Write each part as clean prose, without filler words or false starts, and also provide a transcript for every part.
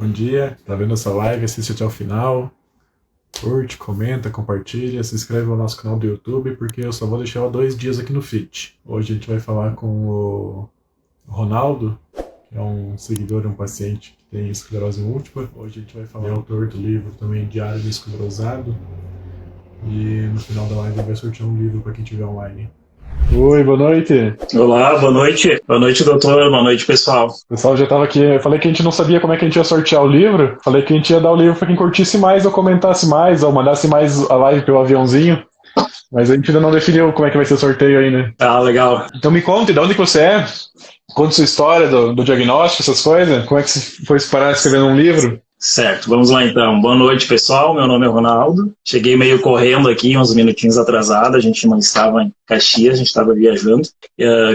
Bom dia, tá vendo essa live? Assiste até o final, curte, comenta, compartilha, se inscreve no nosso canal do YouTube, porque eu só vou deixar 2 dias aqui no feed. Hoje a gente vai falar com o Ronaldo, que é um seguidor, um paciente que tem esclerose múltipla. Hoje a gente vai falar, ele é autor do livro também Diário do Esclerosado, e no final da live ele vai sortear um livro para quem estiver online. Oi, boa noite. Olá, boa noite. Boa noite, doutor. Boa noite, pessoal. O pessoal já estava aqui. Eu falei que a gente não sabia como é que a gente ia sortear o livro. Falei que a gente ia dar o livro para quem curtisse mais, ou comentasse mais, ou mandasse mais a live pelo aviãozinho. Mas a gente ainda não definiu como é que vai ser o sorteio aí, né? Ah, legal. Então me conte, de onde que você é? Conte sua história do diagnóstico, essas coisas. Como é que você foi parar escrevendo um livro? Certo, vamos lá então. Boa noite, pessoal. Meu nome é Ronaldo. Cheguei meio correndo aqui, uns minutinhos atrasado. A gente não estava em Caxias, a gente estava viajando.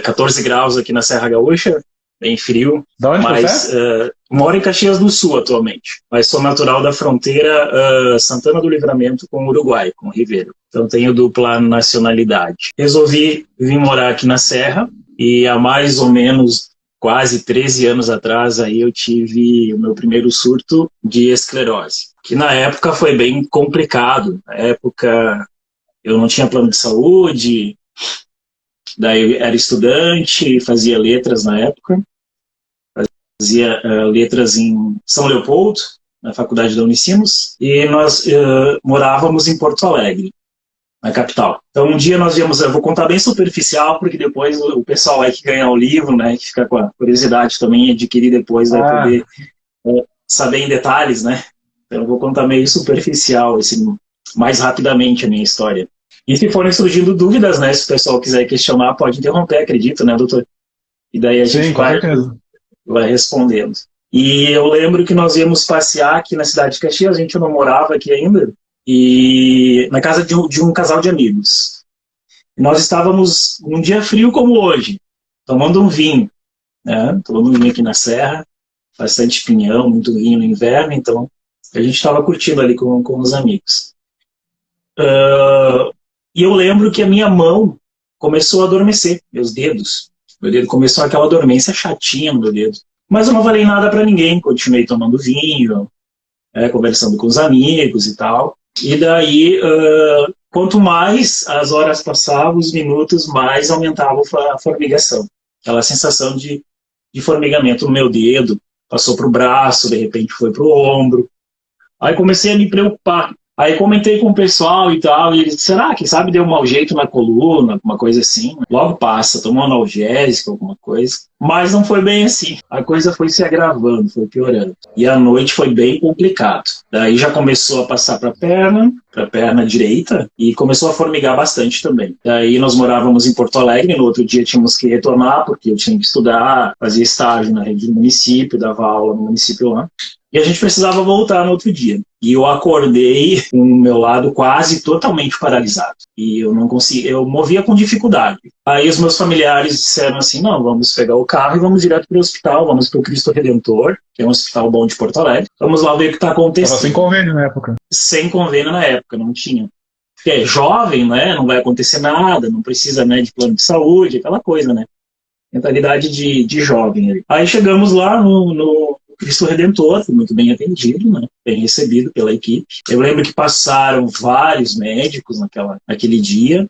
14 graus aqui na Serra Gaúcha, bem frio. Da onde mas você é? Moro em Caxias do Sul atualmente, mas sou natural da fronteira Santana do Livramento com o Uruguai, com o Ribeiro. Então tenho dupla nacionalidade. Resolvi vir morar aqui na Serra e há mais ou menos quase 13 anos atrás, aí eu tive o meu primeiro surto de esclerose, que na época foi bem complicado. Na época eu não tinha plano de saúde, daí eu era estudante, fazia letras na época, fazia letras em São Leopoldo, na faculdade da Unicinos, e nós morávamos em Porto Alegre, na capital. Então um dia nós viemos, eu vou contar bem superficial, porque depois o pessoal aí que ganhar o livro, né, que fica com a curiosidade também, adquirir depois, vai poder saber em detalhes, né. Então eu vou contar meio superficial, assim, mais rapidamente a minha história. E se forem surgindo dúvidas, né, se o pessoal quiser questionar, pode interromper, acredito, né, doutor? E daí a gente vai respondendo. E eu lembro que nós íamos passear aqui na cidade de Caxias, a gente não morava aqui ainda, e na casa de um casal de amigos. Nós estávamos num dia frio como hoje, tomando um vinho, né? Tomando um vinho aqui na serra, bastante pinhão, muito vinho no inverno, então a gente estava curtindo ali com os amigos. E eu lembro que a minha mão começou a adormecer, meus dedos. Meu dedo começou aquela dormência chatinha no meu dedo. Mas eu não falei nada para ninguém, continuei tomando vinho, conversando com os amigos e tal. E daí, quanto mais as horas passavam, os minutos, mais aumentava a formigação. Aquela sensação de formigamento no meu dedo, passou para o braço, de repente foi para o ombro. Aí comecei a me preocupar. Aí comentei com o pessoal e tal, e eles disseram, será que sabe, deu um mau jeito na coluna, alguma coisa assim. Logo passa, tomou um analgésico, alguma coisa. Mas não foi bem assim. A coisa foi se agravando, foi piorando. E a noite foi bem complicado. Daí já começou a passar para a perna direita, e começou a formigar bastante também. Daí nós morávamos em Porto Alegre, no outro dia tínhamos que retornar, porque eu tinha que estudar, fazia estágio na rede do município, dava aula no município lá. E a gente precisava voltar no outro dia. E eu acordei com o meu lado quase totalmente paralisado. E eu não conseguia, eu movia com dificuldade. Aí os meus familiares disseram assim, não, vamos pegar o carro e vamos direto para o hospital, vamos para o Cristo Redentor, que é um hospital bom de Porto Alegre. Vamos lá ver o que está acontecendo. Estava sem convênio na época. Sem convênio na época, não tinha. Porque é jovem, né, não vai acontecer nada, não precisa, né, de plano de saúde, aquela coisa, né. Mentalidade de jovem. Aí chegamos lá no Cristo Redentor, fui muito bem atendido, né? Bem recebido pela equipe. Eu lembro que passaram vários médicos naquele dia,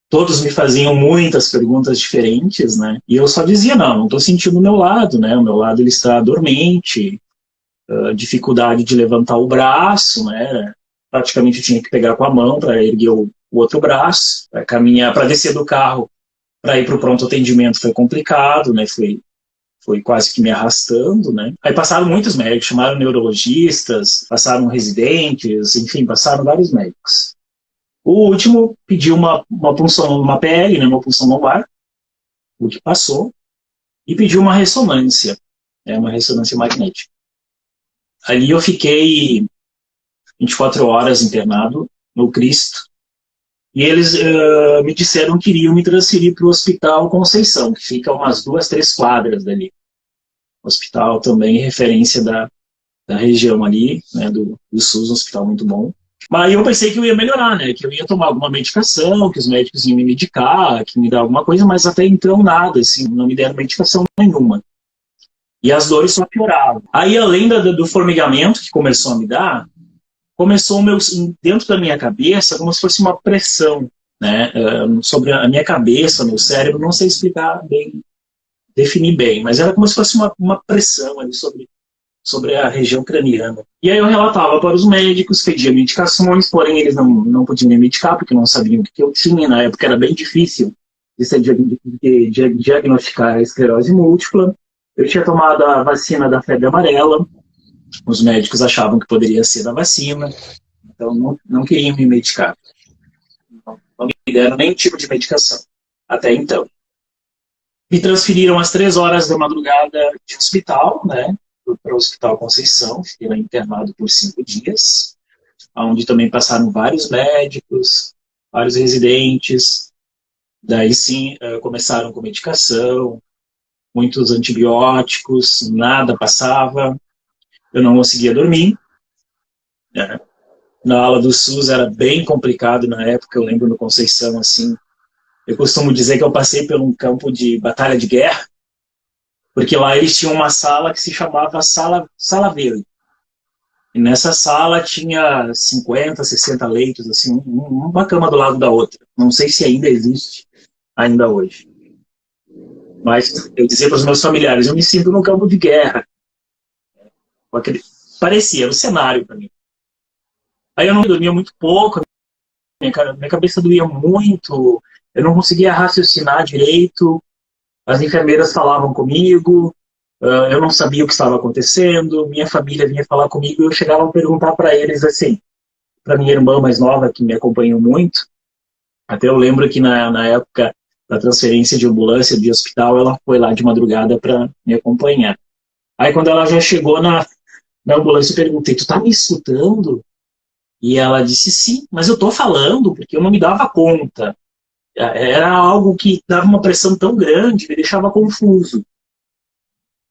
todos me faziam muitas perguntas diferentes, né? E eu só dizia, não estou sentindo o meu lado, né? O meu lado ele está dormente, dificuldade de levantar o braço, né? Praticamente eu tinha que pegar com a mão para erguer o outro braço, para caminhar, para descer do carro, para ir para o pronto atendimento foi complicado, né? Foi quase que me arrastando, né? Aí passaram muitos médicos, chamaram neurologistas, passaram residentes, enfim, passaram vários médicos. O último pediu uma punção, uma PL, né, uma punção lombar, o que passou, e pediu uma ressonância, né, uma ressonância magnética. Ali eu fiquei 24 horas internado no Cristo, e eles me disseram que iriam me transferir para o Hospital Conceição, que fica umas 2, 3 quadras dali. Hospital também referência da região ali, né, do SUS, um hospital muito bom. Mas eu pensei que eu ia melhorar, né, que eu ia tomar alguma medicação, que os médicos iam me medicar, que me dar alguma coisa, mas até então nada, assim, não me deram medicação nenhuma. E as dores só pioravam. Aí, além do formigamento que começou a me dar, começou dentro da minha cabeça como se fosse uma pressão, né, sobre a minha cabeça, meu cérebro, não sei explicar bem, definir bem, mas era como se fosse uma pressão ali sobre a região craniana. E aí eu relatava para os médicos, pedia medicações, porém eles não podiam me medicar, porque não sabiam o que eu tinha. Na época era bem difícil de diagnosticar a esclerose múltipla. Eu tinha tomado a vacina da febre amarela, os médicos achavam que poderia ser da vacina, então não queriam me medicar. Não me deram nenhum tipo de medicação, até então. Me transferiram às 3 horas da madrugada de hospital, né, para o Hospital Conceição, fiquei lá internado por 5 dias, onde também passaram vários médicos, vários residentes. Daí sim, começaram com medicação, muitos antibióticos, nada passava, eu não conseguia dormir, né? Na ala do SUS era bem complicado na época, eu lembro no Conceição, assim, eu costumo dizer que eu passei por um campo de batalha de guerra, porque lá eles tinham uma sala que se chamava Sala Verde. E nessa sala tinha 50, 60 leitos, assim, uma cama do lado da outra. Não sei se ainda existe, ainda hoje. Mas eu dizia para os meus familiares, eu me sinto num campo de guerra. Parecia, era um cenário para mim. Aí eu não dormia muito pouco, minha cabeça doía muito, eu não conseguia raciocinar direito, as enfermeiras falavam comigo, eu não sabia o que estava acontecendo, minha família vinha falar comigo e eu chegava a perguntar para eles assim, para minha irmã mais nova, que me acompanhou muito, até eu lembro que na época da transferência de ambulância de hospital, ela foi lá de madrugada para me acompanhar. Aí quando ela já chegou na ambulância, eu perguntei, tu tá me escutando? E ela disse sim, mas eu tô falando porque eu não me dava conta. Era algo que dava uma pressão tão grande, me deixava confuso.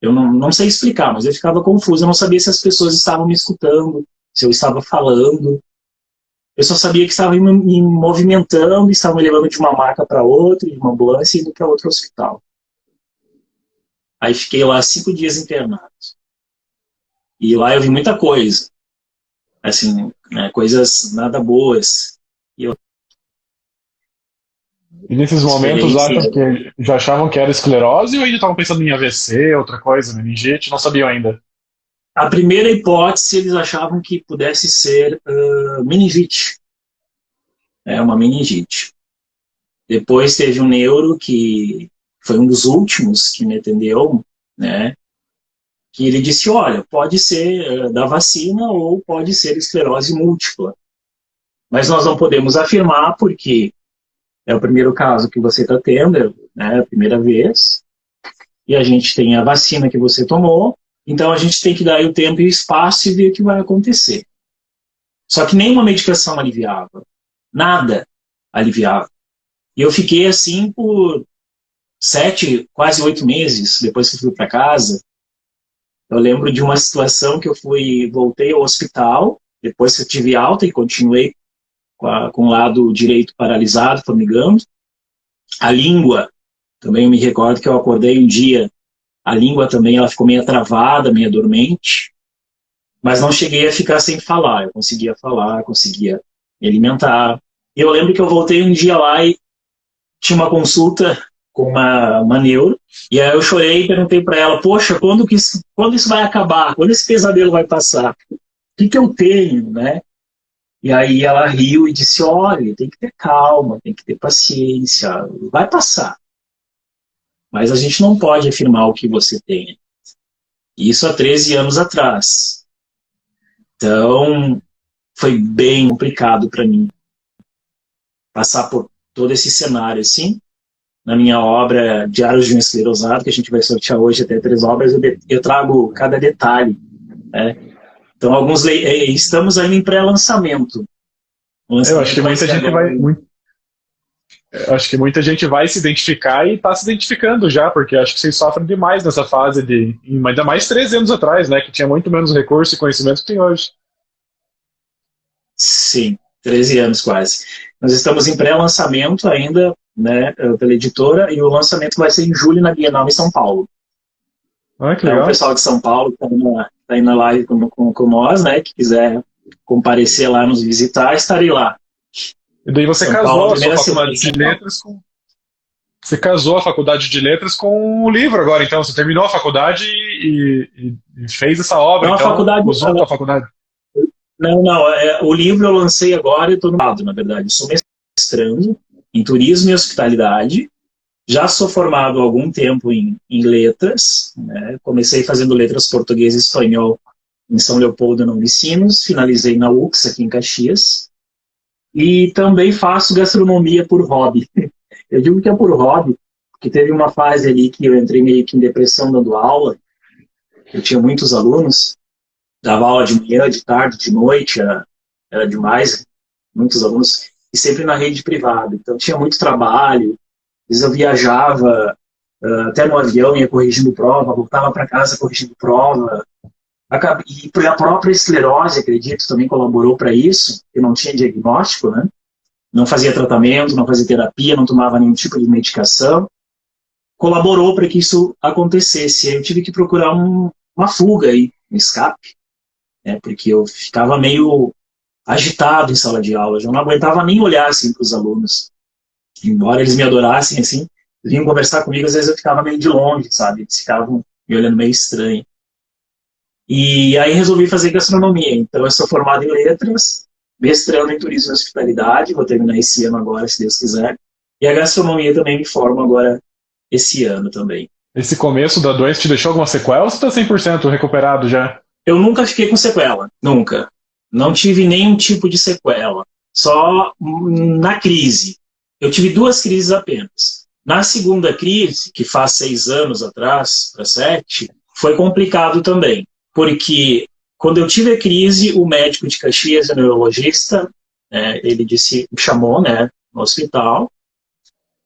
Eu não sei explicar, mas eu ficava confuso. Eu não sabia se as pessoas estavam me escutando, se eu estava falando. Eu só sabia que estavam me movimentando, estavam me levando de uma maca para outra, de uma ambulância, e indo para outro hospital. Aí fiquei lá 5 dias internado. E lá eu vi muita coisa. Assim, né, coisas nada boas. E nesses momentos já achavam que era esclerose ou ainda estavam pensando em AVC, outra coisa, meningite, não sabiam ainda? A primeira hipótese, eles achavam que pudesse ser meningite. Uma meningite. Depois teve um neuro que foi um dos últimos que me atendeu, né? Que ele disse, olha, pode ser da vacina ou pode ser esclerose múltipla. Mas nós não podemos afirmar porque é o primeiro caso que você está tendo, né, a primeira vez, e a gente tem a vacina que você tomou, então a gente tem que dar o tempo e o espaço e ver o que vai acontecer. Só que nenhuma medicação aliviava, nada aliviava. E eu fiquei assim por 7, quase 8 meses, depois que eu fui para casa. Eu lembro de uma situação que voltei ao hospital, depois que eu tive alta e continuei com o lado direito paralisado, formigando. A língua, também eu me recordo que eu acordei um dia, a língua também ela ficou meio travada, meio dormente, mas não cheguei a ficar sem falar. Eu conseguia falar, conseguia me alimentar. E eu lembro que eu voltei um dia lá e tinha uma consulta com uma neuro, e aí eu chorei e perguntei para ela, poxa, quando isso vai acabar? Quando esse pesadelo vai passar? O que eu tenho, né? E aí ela riu e disse, olha, tem que ter calma, tem que ter paciência, vai passar. Mas a gente não pode afirmar o que você tem. Isso há 13 anos atrás. Então, foi bem complicado para mim passar por todo esse cenário, assim. Na minha obra Diários de um Esclerosado, que a gente vai sortear hoje até 3 obras, eu trago cada detalhe, né? Então, estamos ainda em pré-lançamento. Eu acho que muita gente vai se identificar e está se identificando já, porque acho que vocês sofrem demais nessa fase ainda mais 13 anos atrás, né? Que tinha muito menos recurso e conhecimento que tem hoje. Sim, 13 anos quase. Nós estamos em pré-lançamento ainda, né, pela editora, e o lançamento vai ser em julho na Bienal em São Paulo. Ah, que Então, o legal. pessoal de São Paulo que tá aí na live com nós, né, que quiser comparecer lá, nos visitar, estarei lá. E daí você São Paulo, casou a sua primeira semana faculdade em de São Paulo. letras com. Você casou a faculdade de letras com o livro agora, então. Você terminou a faculdade e fez essa obra, Não, a então faculdade, usou a tua faculdade. não, o livro eu lancei agora e estou no lado, na verdade. Sou mestrando em turismo e hospitalidade. Já sou formado há algum tempo em letras, né? Comecei fazendo letras português e espanhol em São Leopoldo, na Unicinos, finalizei na UX, aqui em Caxias, e também faço gastronomia por hobby. Eu digo que é por hobby, porque teve uma fase ali que eu entrei meio que em depressão dando aula, eu tinha muitos alunos, dava aula de manhã, de tarde, de noite, era demais, muitos alunos, e sempre na rede privada, então tinha muito trabalho, às vezes eu viajava, até no avião, ia corrigindo prova, voltava para casa corrigindo prova. E a própria esclerose, acredito, também colaborou para isso, que não tinha diagnóstico, né? Não fazia tratamento, não fazia terapia, não tomava nenhum tipo de medicação. Colaborou para que isso acontecesse. Eu tive que procurar uma fuga aí, um escape, né? Porque eu ficava meio agitado em sala de aula, já não aguentava nem olhar assim para os alunos. Embora eles me adorassem, assim, vinham conversar comigo, às vezes eu ficava meio de longe, sabe? Eles ficavam me olhando meio estranho. E aí resolvi fazer gastronomia. Então eu sou formado em letras, mestrando em turismo e hospitalidade, vou terminar esse ano agora, se Deus quiser. E a gastronomia também me forma agora esse ano também. Esse começo da doença te deixou alguma sequela ou você tá 100% recuperado já? Eu nunca fiquei com sequela, nunca. Não tive nenhum tipo de sequela, só na crise. Eu tive 2 crises apenas. Na segunda crise, que faz 6 anos atrás, para 7, foi complicado também, porque quando eu tive a crise, o médico de Caxias, o neurologista, ele disse, me chamou, né, no hospital,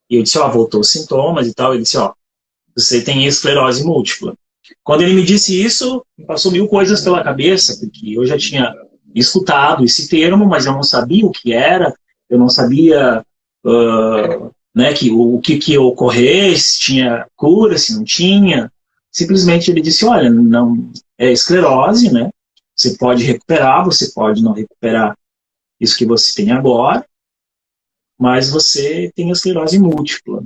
e eu disse, ó, voltou os sintomas e tal, ele disse, ó, você tem esclerose múltipla. Quando ele me disse isso, me passou 1000 coisas pela cabeça, porque eu já tinha escutado esse termo, mas eu não sabia o que era, eu não sabia né, o que ia ocorrer, se tinha cura, se não tinha. Simplesmente ele disse, olha, não é esclerose, né? Você pode recuperar, você pode não recuperar isso que você tem agora, mas você tem esclerose múltipla.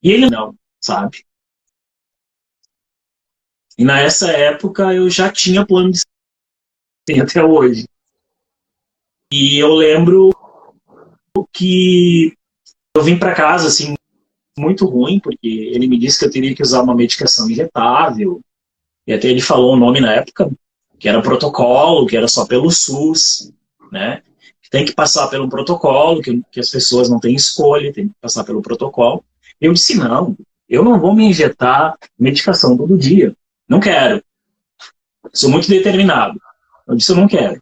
E ele não, sabe? E nessa época eu já tinha plano de ser até hoje. E eu lembro que eu vim para casa assim muito ruim, porque ele me disse que eu teria que usar uma medicação injetável, e até ele falou o nome na época, que era protocolo, que era só pelo SUS, né? Tem que passar pelo protocolo, que as pessoas não têm escolha, tem que passar pelo protocolo. Eu disse, não, eu não vou me injetar medicação todo dia. Não quero. Sou muito determinado. Eu disse, eu não quero.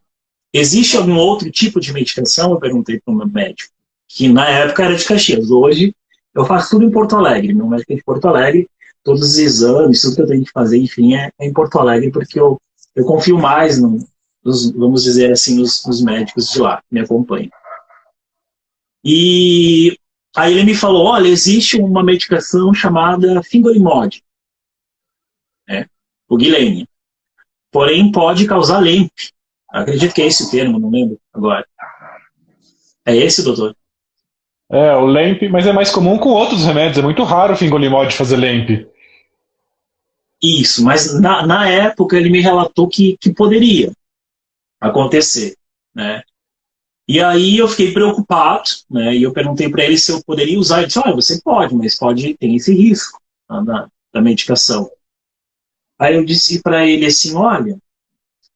Existe algum outro tipo de medicação? Eu perguntei para o meu médico, que na época era de Caxias. Hoje eu faço tudo em Porto Alegre. Meu médico é de Porto Alegre, todos os exames, tudo que eu tenho que fazer, enfim, é em Porto Alegre, porque eu confio mais, vamos dizer assim, nos médicos de lá, que me acompanham. E aí ele me falou, olha, existe uma medicação chamada Fingolimod, né, o Guilene, porém pode causar LEMP. Acredito que é esse o termo, não lembro agora. É esse, doutor? É, o LEMP, mas é mais comum com outros remédios. É muito raro o fingolimod fazer LEMP. Isso, mas na época ele me relatou que poderia acontecer, né? E aí eu fiquei preocupado, né? E eu perguntei para ele se eu poderia usar. Ele disse, olha, você pode, mas tem esse risco da medicação. Aí eu disse para ele assim, olha,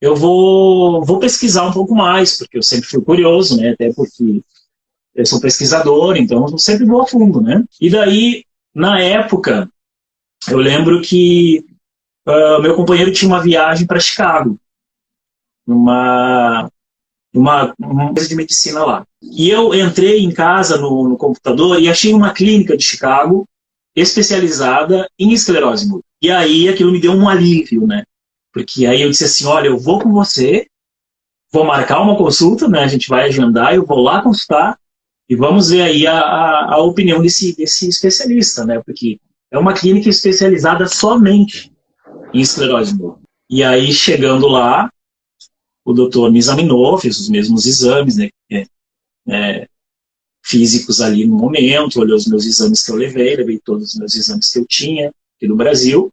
eu vou pesquisar um pouco mais, porque eu sempre fui curioso, né? Até porque eu sou pesquisador, então eu sempre vou a fundo, né? E daí, na época, eu lembro que meu companheiro tinha uma viagem para Chicago, uma coisa de medicina lá. E eu entrei em casa no computador e achei uma clínica de Chicago especializada em esclerose múltipla. E aí aquilo me deu um alívio, né? Porque aí eu disse assim, olha, eu vou com você, vou marcar uma consulta, né? A gente vai agendar, eu vou lá consultar e vamos ver aí a opinião desse especialista, né? Porque é uma clínica especializada somente em esclerose múltipla. E aí, chegando lá, o doutor me examinou, fez os mesmos exames, né, físicos ali no momento, olhou os meus exames que eu levei todos os meus exames que eu tinha aqui do Brasil.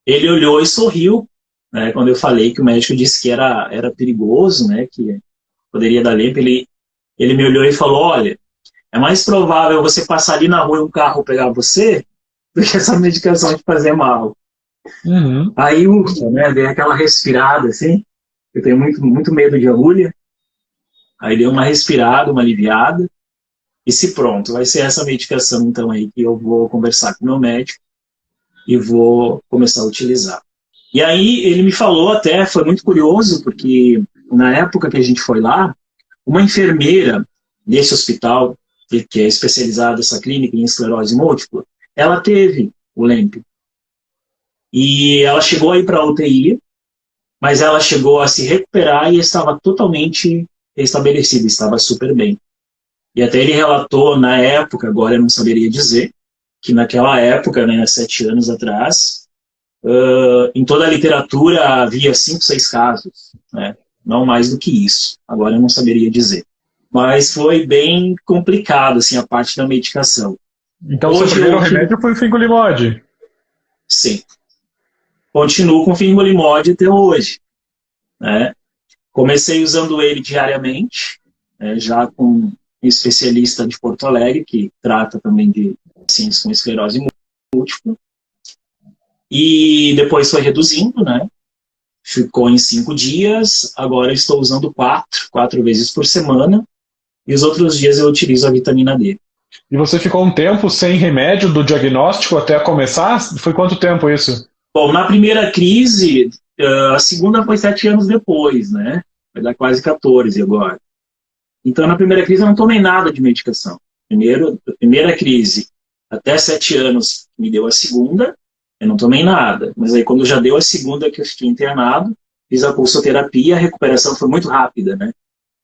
Ele olhou e sorriu, né, quando eu falei que o médico disse que era perigoso, né, que poderia dar limpo. Ele me olhou e falou, olha, é mais provável você passar ali na rua e um carro pegar você do que essa medicação te fazer mal. Uhum. Aí, ufa, né, dei aquela respirada, assim, eu tenho muito, muito medo de agulha. Aí dei uma respirada, uma aliviada, e se pronto, vai ser essa medicação, então, aí, que eu vou conversar com o meu médico e vou começar a utilizar. E aí ele me falou até, foi muito curioso, porque na época que a gente foi lá, uma enfermeira desse hospital, que é especializada nessa clínica em esclerose múltipla, ela teve o LEMP. E ela chegou a ir para a UTI, mas ela chegou a se recuperar e estava totalmente restabelecida, estava super bem. E até ele relatou na época, agora eu não saberia dizer, que naquela época, né, 7 anos atrás, em toda a literatura havia 5, 6 casos, né? Não mais do que isso. Agora eu não saberia dizer. Mas foi bem complicado, assim, a parte da medicação. Então, o seu primeiro remédio foi o Fingolimod? Sim. Continuo com o Fingolimod até hoje, né? Comecei usando ele diariamente, né, já com um especialista de Porto Alegre, que trata também de pacientes com esclerose múltipla. E depois foi reduzindo, né? Ficou em 5 dias, agora estou usando 4 vezes por semana, e os outros dias eu utilizo a vitamina D. E você ficou um tempo sem remédio do diagnóstico até começar? Foi quanto tempo isso? Bom, na primeira crise, a segunda foi 7 anos depois, né? Vai dar quase 14 agora. Então, na primeira crise eu não tomei nada de medicação. A primeira crise, até 7 anos, me deu a segunda, eu não tomei nada. Mas aí, quando já deu a segunda que eu fiquei internado, fiz a pulsoterapia, a recuperação foi muito rápida, né?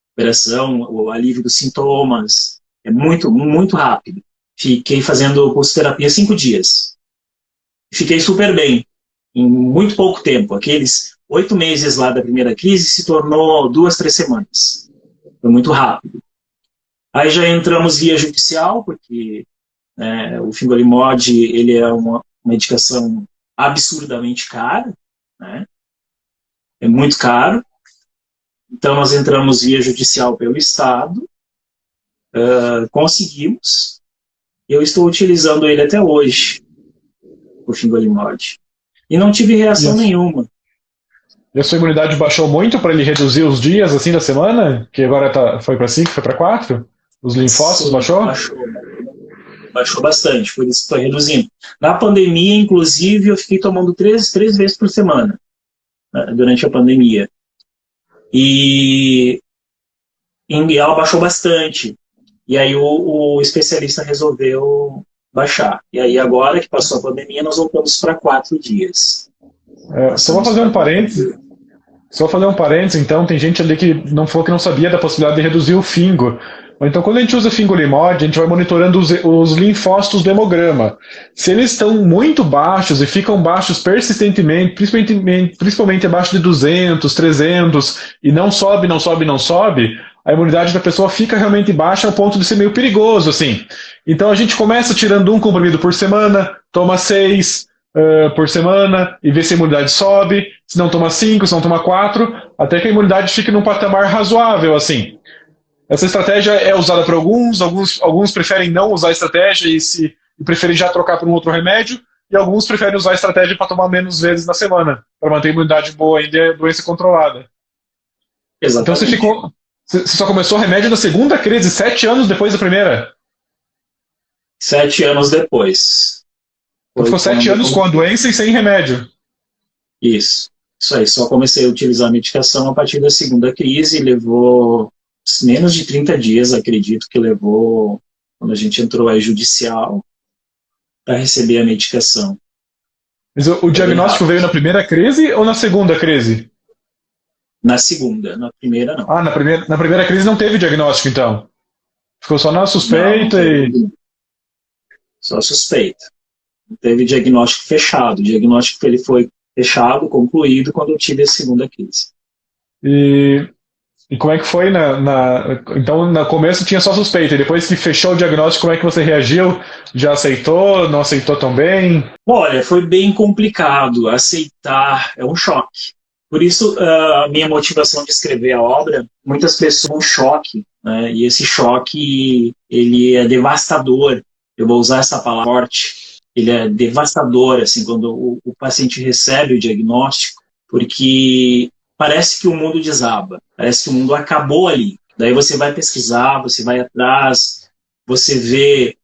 Recuperação, o alívio dos sintomas, é muito, muito rápido. Fiquei fazendo pulsoterapia 5 dias. Fiquei super bem, em muito pouco tempo. Aqueles 8 meses lá da primeira crise se tornou 2, 3 semanas. Foi muito rápido. Aí já entramos via judicial, porque o Fingolimod, ele é uma medicação absurdamente cara, né? É muito caro. Então nós entramos via judicial pelo Estado, conseguimos, e eu estou utilizando ele até hoje, o Fingolimod. E não tive reação nenhuma. E a sua imunidade baixou muito para ele reduzir os dias assim da semana? Que agora foi para 5, foi para 4? Os linfócitos baixou? Baixou bastante, por isso que foi reduzindo. Na pandemia, inclusive, eu fiquei tomando 3 vezes por semana, né, durante a pandemia. E ela baixou bastante. E aí o especialista resolveu baixar. E aí agora que passou a pandemia, nós voltamos para 4 dias. Só vou fazer um parênteses. Então, tem gente ali que não falou que não sabia da possibilidade de reduzir o fingo. Então, quando a gente usa Fingolimod, a gente vai monitorando os linfócitos do hemograma. Se eles estão muito baixos e ficam baixos persistentemente, principalmente abaixo de 200, 300, e não sobe, a imunidade da pessoa fica realmente baixa ao ponto de ser meio perigoso, assim. Então, a gente começa tirando um comprimido por semana, toma 6 por semana e vê se a imunidade sobe, se não toma 5, se não toma 4, até que a imunidade fique num patamar razoável, assim. Essa estratégia é usada por alguns preferem não usar a estratégia e preferem já trocar por um outro remédio, e alguns preferem usar a estratégia para tomar menos vezes na semana, para manter a imunidade boa e a doença controlada. Exatamente. Então você só começou o remédio na segunda crise, 7 anos depois da primeira? 7 anos depois. Então ficou 7 anos com a doença e sem remédio. Isso aí. Só comecei a utilizar a medicação a partir da segunda crise, levou menos de 30 dias, acredito que levou, quando a gente entrou aí judicial, para receber a medicação. Mas o diagnóstico veio na primeira crise ou na segunda crise? Na segunda, na primeira não. Na primeira crise não teve diagnóstico, então? Ficou só na suspeita não, Só suspeita. Não teve diagnóstico fechado. O diagnóstico ele foi fechado, concluído, quando eu tive a segunda crise. E como é que foi então, no começo tinha só suspeita, e depois que fechou o diagnóstico, como é que você reagiu? Já aceitou? Não aceitou tão bem? Olha, foi bem complicado. Aceitar é um choque. Por isso, a minha motivação de escrever a obra, muitas pessoas um choque, né? E esse choque, ele é devastador. Eu vou usar essa palavra forte. Ele é devastador, assim, quando o paciente recebe o diagnóstico, porque parece que o mundo desaba, parece que o mundo acabou ali. Daí você vai pesquisar, você vai atrás, você vê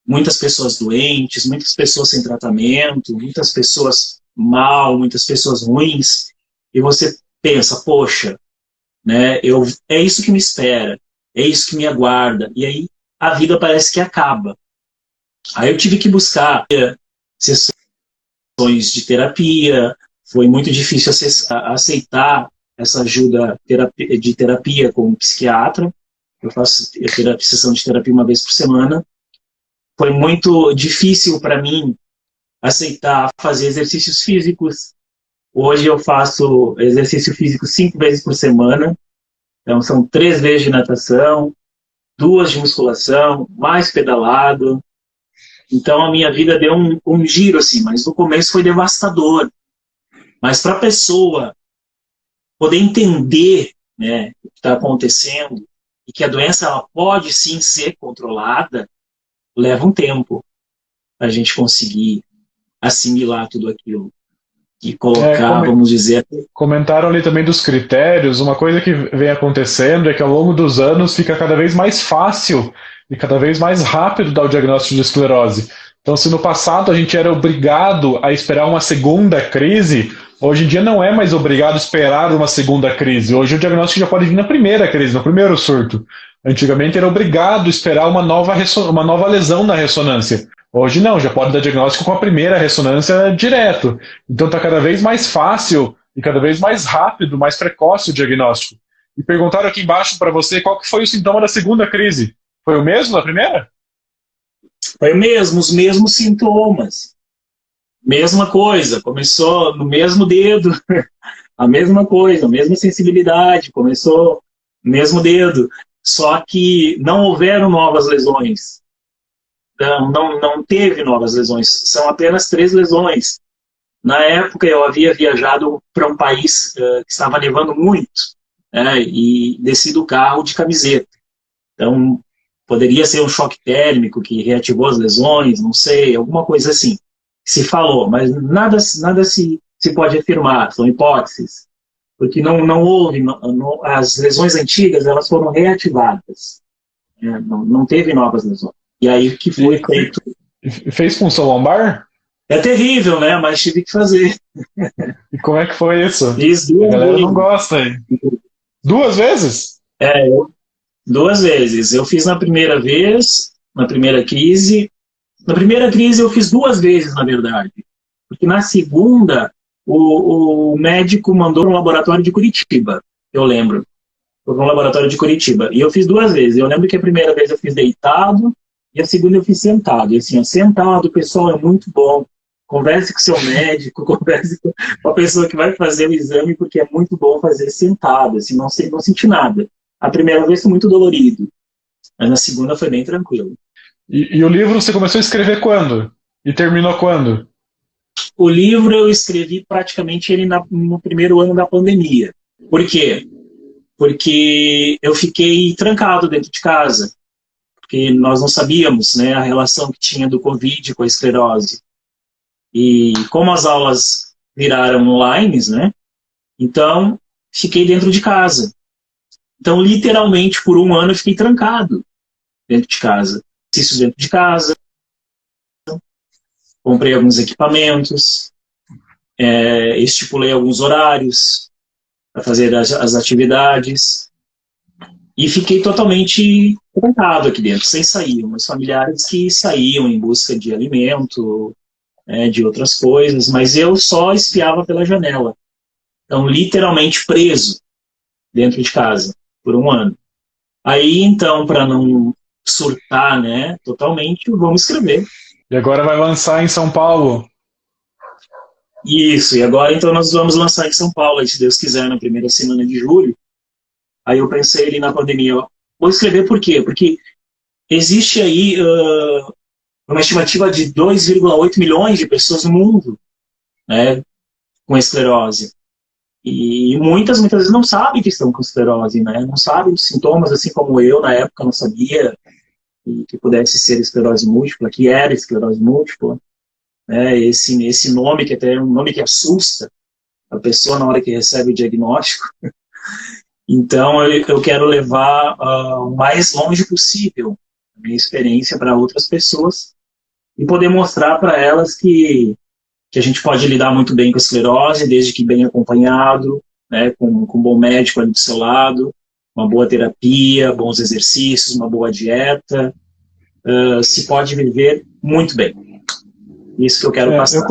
muitas pessoas doentes, muitas pessoas sem tratamento, muitas pessoas mal, muitas pessoas ruins, e você pensa, poxa, né, é isso que me espera, é isso que me aguarda, e aí a vida parece que acaba. Aí eu tive que buscar sessões de terapia, foi muito difícil aceitar essa ajuda de terapia com um psiquiatra. Eu faço sessão de terapia uma vez por semana. Foi muito difícil para mim aceitar fazer exercícios físicos. Hoje eu faço exercício físico 5 vezes por semana. Então são 3 vezes de natação, 2 de musculação, mais pedalado. Então a minha vida deu um giro assim, mas no começo foi devastador. Mas para a pessoa poder entender, né, o que está acontecendo e que a doença ela pode sim ser controlada, leva um tempo a gente conseguir assimilar tudo aquilo e colocar, vamos dizer... Comentaram ali também dos critérios. Uma coisa que vem acontecendo é que ao longo dos anos fica cada vez mais fácil e cada vez mais rápido dar o diagnóstico de esclerose. Então, se no passado a gente era obrigado a esperar uma segunda crise, hoje em dia não é mais obrigado a esperar uma segunda crise. Hoje o diagnóstico já pode vir na primeira crise, no primeiro surto. Antigamente era obrigado a esperar uma nova lesão na ressonância. Hoje não, já pode dar diagnóstico com a primeira ressonância direto. Então está cada vez mais fácil e cada vez mais rápido, mais precoce o diagnóstico. E perguntaram aqui embaixo para você qual que foi o sintoma da segunda crise. Foi o mesmo da primeira? Foi mesmo, os mesmos sintomas. Mesma coisa, começou no mesmo dedo, a mesma coisa, a mesma sensibilidade, começou no mesmo dedo. Só que não houveram novas lesões. Não teve novas lesões, são apenas 3 lesões. Na época eu havia viajado para um país que estava nevando muito, né, e desci do carro de camiseta. Então poderia ser um choque térmico que reativou as lesões, não sei, alguma coisa assim. Se falou, mas nada se pode afirmar, são hipóteses, porque não houve, as lesões antigas elas foram reativadas, né, não teve novas lesões. E aí que foi feito. Fez punção lombar? É terrível, né? Mas tive que fazer. E como é que foi isso? Fiz 2 vezes. A galera vezes. Não gosta, hein? 2 vezes? 2 vezes. Eu fiz na primeira vez, na primeira crise. Na primeira crise eu fiz 2 vezes, na verdade. Porque na segunda, o médico mandou para um laboratório de Curitiba, eu lembro. Foi para um laboratório de Curitiba. E eu fiz 2 vezes. Eu lembro que a primeira vez eu fiz deitado, e a segunda eu fiz sentado. E assim, sentado, o pessoal é muito bom. Converse com o seu médico, converse com a pessoa que vai fazer o exame, porque é muito bom fazer sentado, assim, não senti nada. A primeira vez foi muito dolorido, mas na segunda foi bem tranquilo. E o livro você começou a escrever quando? E terminou quando? O livro eu escrevi praticamente ele no primeiro ano da pandemia. Por quê? Porque eu fiquei trancado dentro de casa. Porque nós não sabíamos, né, a relação que tinha do Covid com a esclerose. E como as aulas viraram online, né, então fiquei dentro de casa. Então, literalmente, por 1 ano eu fiquei trancado dentro de casa. Exercício dentro de casa, comprei alguns equipamentos, estipulei alguns horários para fazer as atividades. E fiquei totalmente trancado aqui dentro, sem sair. Meus familiares que saíam em busca de alimento, de outras coisas, mas eu só espiava pela janela. Então, literalmente preso dentro de casa, por 1 ano. Aí, então, para não surtar, né, totalmente, vamos escrever. E agora vai lançar em São Paulo? Isso, e agora então nós vamos lançar em São Paulo, se Deus quiser, na primeira semana de julho. Aí eu pensei ali na pandemia, ó, vou escrever por quê? Porque existe aí uma estimativa de 2,8 milhões de pessoas no mundo, né, com esclerose. E muitas vezes não sabem que estão com esclerose, né? Não sabem os sintomas, assim como eu, na época, não sabia que pudesse ser esclerose múltipla, que era esclerose múltipla, né? Esse nome, que até é um nome que assusta a pessoa na hora que recebe o diagnóstico. Então, eu quero levar o mais longe possível a minha experiência para outras pessoas e poder mostrar para elas que a gente pode lidar muito bem com a esclerose, desde que bem acompanhado, né, com um bom médico ali do seu lado, uma boa terapia, bons exercícios, uma boa dieta, se pode viver muito bem. Isso que eu quero passar.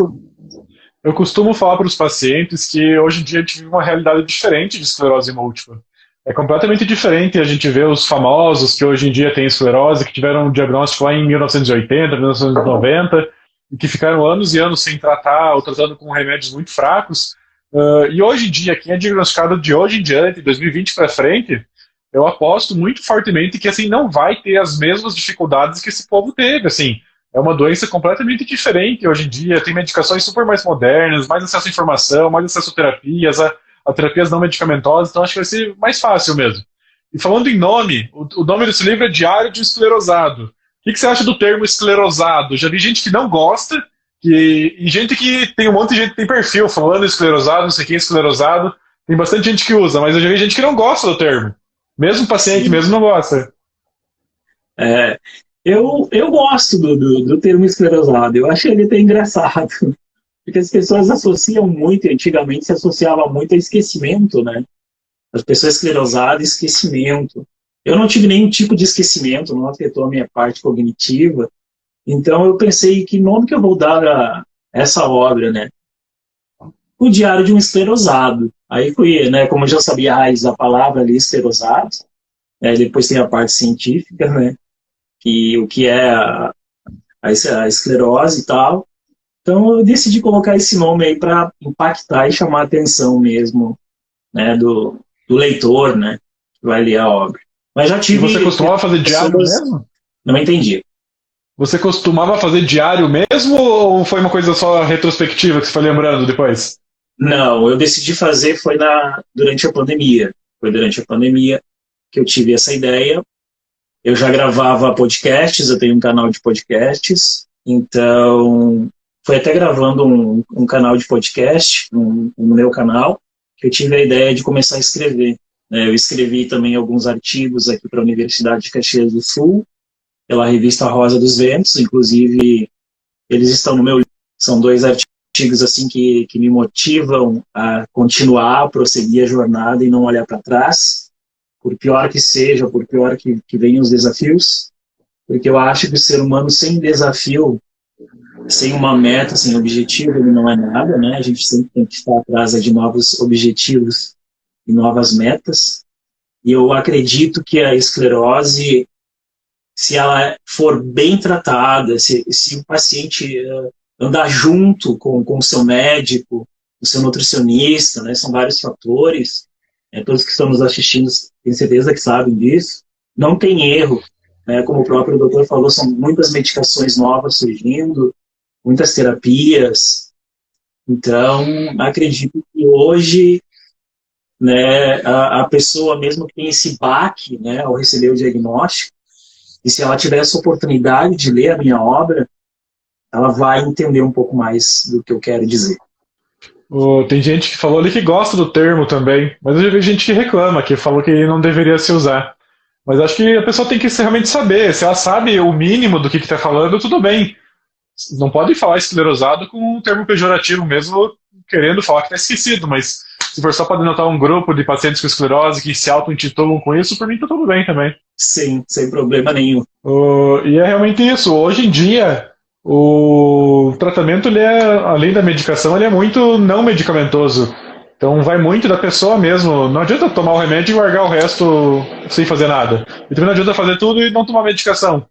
Eu costumo falar para os pacientes que hoje em dia a gente vive uma realidade diferente de esclerose múltipla. É completamente diferente a gente ver os famosos que hoje em dia têm esclerose, que tiveram um diagnóstico lá em 1980, 1990, e que ficaram anos e anos sem tratar, ou tratando com remédios muito fracos. E hoje em dia, quem é diagnosticado de hoje em diante, 2020 para frente, eu aposto muito fortemente que assim não vai ter as mesmas dificuldades que esse povo teve. Assim, é uma doença completamente diferente hoje em dia, tem medicações super mais modernas, mais acesso à informação, mais acesso a terapias, a terapias não medicamentosas, então acho que vai ser mais fácil mesmo. E falando em nome, o nome desse livro é Diário de um Esclerosado. O que você acha do termo esclerosado? Já vi gente que não gosta, e gente que tem um monte de gente que tem perfil falando esclerosado, não sei quem é esclerosado. Tem bastante gente que usa, mas eu já vi gente que não gosta do termo. Mesmo paciente, Sim. mesmo não gosta. Eu gosto do termo esclerosado, eu acho ele até engraçado, porque as pessoas associam muito, antigamente se associava muito a esquecimento, né? As pessoas esclerosadas, esquecimento. Eu não tive nenhum tipo de esquecimento, não afetou a minha parte cognitiva, então eu pensei, que nome que eu vou dar a essa obra, né? O Diário de um Esclerosado. Aí fui, né, como eu já sabia a raiz da palavra ali, esclerosado, depois tem a parte científica, né? Que o que é a esclerose e tal. Então eu decidi colocar esse nome aí para impactar e chamar a atenção mesmo, né, do leitor, né, que vai ler a obra. Mas já E tive você costumava fazer diário pessoas... mesmo? Não entendi. Você costumava fazer diário mesmo ou foi uma coisa só retrospectiva que você foi lembrando depois? Não, eu decidi fazer durante a pandemia. Foi durante a pandemia que eu tive essa ideia. Eu já gravava podcasts, eu tenho um canal de podcasts, então foi até gravando um canal de podcast no meu canal que eu tive a ideia de começar a escrever. Eu escrevi também alguns artigos aqui para a Universidade de Caxias do Sul, pela revista Rosa dos Ventos, inclusive eles estão no meu livro. São 2 artigos assim que me motivam a continuar, a prosseguir a jornada e não olhar para trás, por pior que seja, por pior que venham os desafios, porque eu acho que o ser humano sem desafio, sem uma meta, sem objetivo, ele não é nada, né? A gente sempre tem que estar atrás de novos objetivos e novas metas. E eu acredito que a esclerose, se ela for bem tratada, se o paciente andar junto com o seu médico, o seu nutricionista, né? São vários fatores. Todos que estão nos assistindo têm certeza que sabem disso. Não tem erro, né? Como o próprio doutor falou, são muitas medicações novas surgindo, muitas terapias. Então, acredito que hoje, né, a pessoa mesmo que tem esse baque, né, ao receber o diagnóstico, e se ela tiver essa oportunidade de ler a minha obra, ela vai entender um pouco mais do que eu quero dizer. Tem gente que falou ali que gosta do termo também, mas eu já vi gente que reclama, que falou que não deveria se usar. Mas acho que a pessoa tem que realmente saber. Se ela sabe o mínimo do que está falando, tudo bem. Não pode falar esclerosado com um termo pejorativo, mesmo querendo falar que está esquecido, mas se for só para denotar um grupo de pacientes com esclerose que se auto-intitulam com isso, por mim está tudo bem também. Sim, sem problema nenhum. E é realmente isso. Hoje em dia, o tratamento, ele além da medicação, ele é muito não medicamentoso. Então vai muito da pessoa mesmo. Não adianta tomar o remédio e largar o resto sem fazer nada. E também não adianta fazer tudo e não tomar medicação.